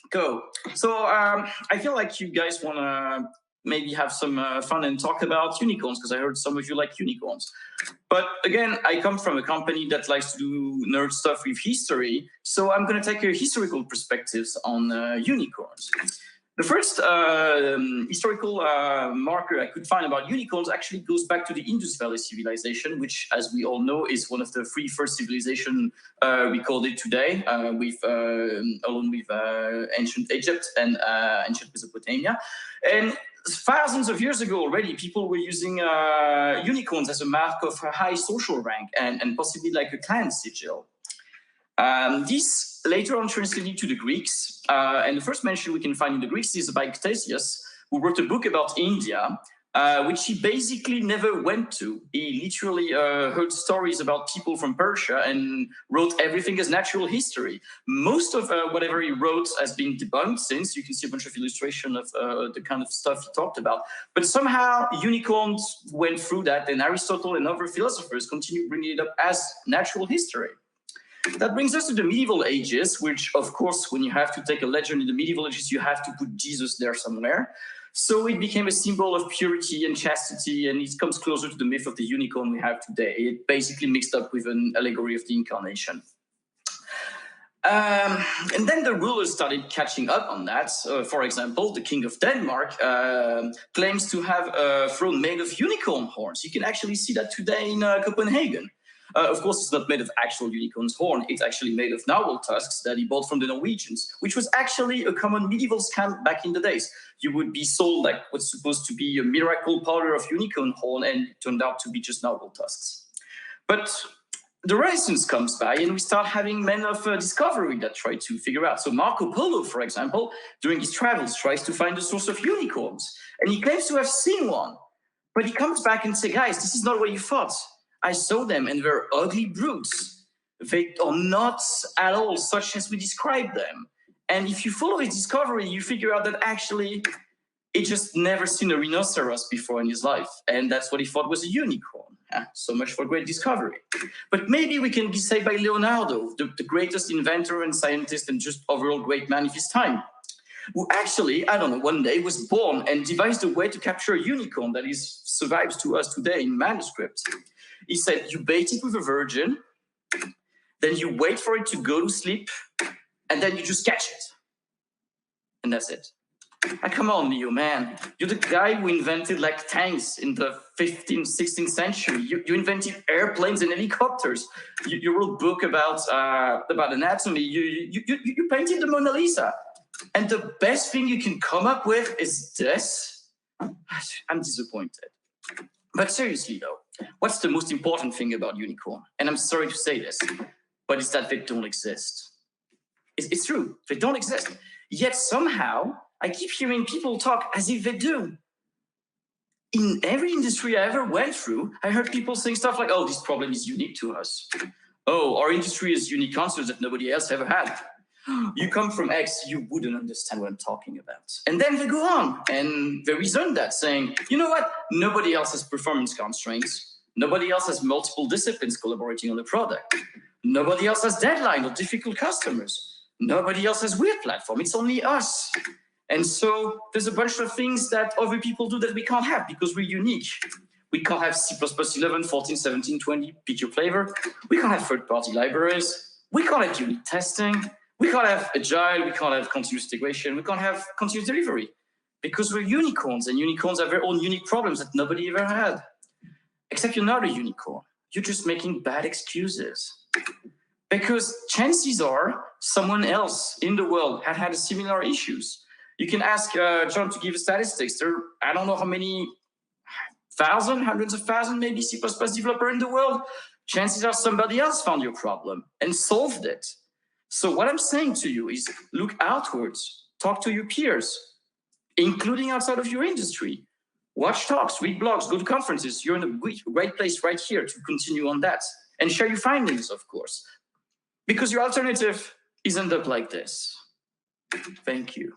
Go. So I feel like you guys want to maybe have some fun and talk about unicorns, because I heard some of you like unicorns. But again, I come from a company that likes to do nerd stuff with history. So I'm going to take a historical perspectives on unicorns. The first historical marker I could find about unicorns actually goes back to the Indus Valley civilization, which, as we all know, is one of the three first civilizations recorded today, along with ancient Egypt and ancient Mesopotamia. And thousands of years ago already, people were using unicorns as a mark of a high social rank and possibly like a clan sigil. This later on translated to the Greeks, and the first mention we can find in the Greeks is by Ctesias, who wrote a book about India, which he basically never went to. He literally heard stories about people from Persia and wrote everything as natural history. Most of whatever he wrote has been debunked since. You can see a bunch of illustration of the kind of stuff he talked about. But somehow unicorns went through that, and Aristotle and other philosophers continue bringing it up as natural history. That brings us to the medieval ages, which, of course, when you have to take a legend in the medieval ages, you have to put Jesus there somewhere. So it became a symbol of purity and chastity, and it comes closer to the myth of the unicorn we have today. It basically mixed up with an allegory of the incarnation. And then the rulers started catching up on that. For example, the king of Denmark claims to have a throne made of unicorn horns. You can actually see that today in Copenhagen. Of course, it's not made of actual unicorn's horn. It's actually made of narwhal tusks that he bought from the Norwegians, which was actually a common medieval scam back in the days. You would be sold like what's supposed to be a miracle powder of unicorn horn, and it turned out to be just narwhal tusks. But the Renaissance comes by, and we start having men of discovery that try to figure out. So Marco Polo, for example, during his travels, tries to find the source of unicorns, and he claims to have seen one. But he comes back and says, guys, this is not what you thought. I saw them, and they're ugly brutes. They are not at all such as we describe them. And if you follow his discovery, you figure out that actually he just never seen a rhinoceros before in his life. And that's what he thought was a unicorn. So much for great discovery. But maybe we can be saved by Leonardo, the greatest inventor and scientist and just overall great man of his time, who actually, I don't know, one day was born and devised a way to capture a unicorn that survives to us today in manuscript. He said, you bait it with a virgin, then you wait for it to go to sleep, and then you just catch it. And that's it. Come on, Leo, man. You're the guy who invented like tanks in the 15th, 16th century. You invented airplanes and helicopters. You wrote a book about anatomy. You painted the Mona Lisa. And the best thing you can come up with is this? I'm disappointed. But seriously, though, what's the most important thing about unicorn? And I'm sorry to say this, but it's that they don't exist. It's true, they don't exist. Yet somehow, I keep hearing people talk as if they do. In every industry I ever went through, I heard people saying stuff like, oh, this problem is unique to us. Oh, our industry has unique answers that nobody else ever had. You come from X, you wouldn't understand what I'm talking about. And then they go on and they reason that, saying, you know what? Nobody else has performance constraints. Nobody else has multiple disciplines collaborating on the product. Nobody else has deadline or difficult customers. Nobody else has weird platform. It's only us. And so there's a bunch of things that other people do that we can't have because we're unique. We can't have C++ 11, 14, 17, 20, pick your flavor. We can't have third-party libraries. We can't have unit testing. We can't have agile, we can't have continuous integration, we can't have continuous delivery because we're unicorns, and unicorns have their own unique problems that nobody ever had. Except you're not a unicorn. You're just making bad excuses. Because chances are someone else in the world had similar issues. You can ask John to give statistics. There are, I don't know how many hundreds of thousands, maybe C++ developer in the world. Chances are somebody else found your problem and solved it. So what I'm saying to you is look outwards, talk to your peers, including outside of your industry. Watch talks, read blogs, go to conferences. You're in a great place right here to continue on that. And share your findings, of course. Because your alternative isn't up like this. Thank you.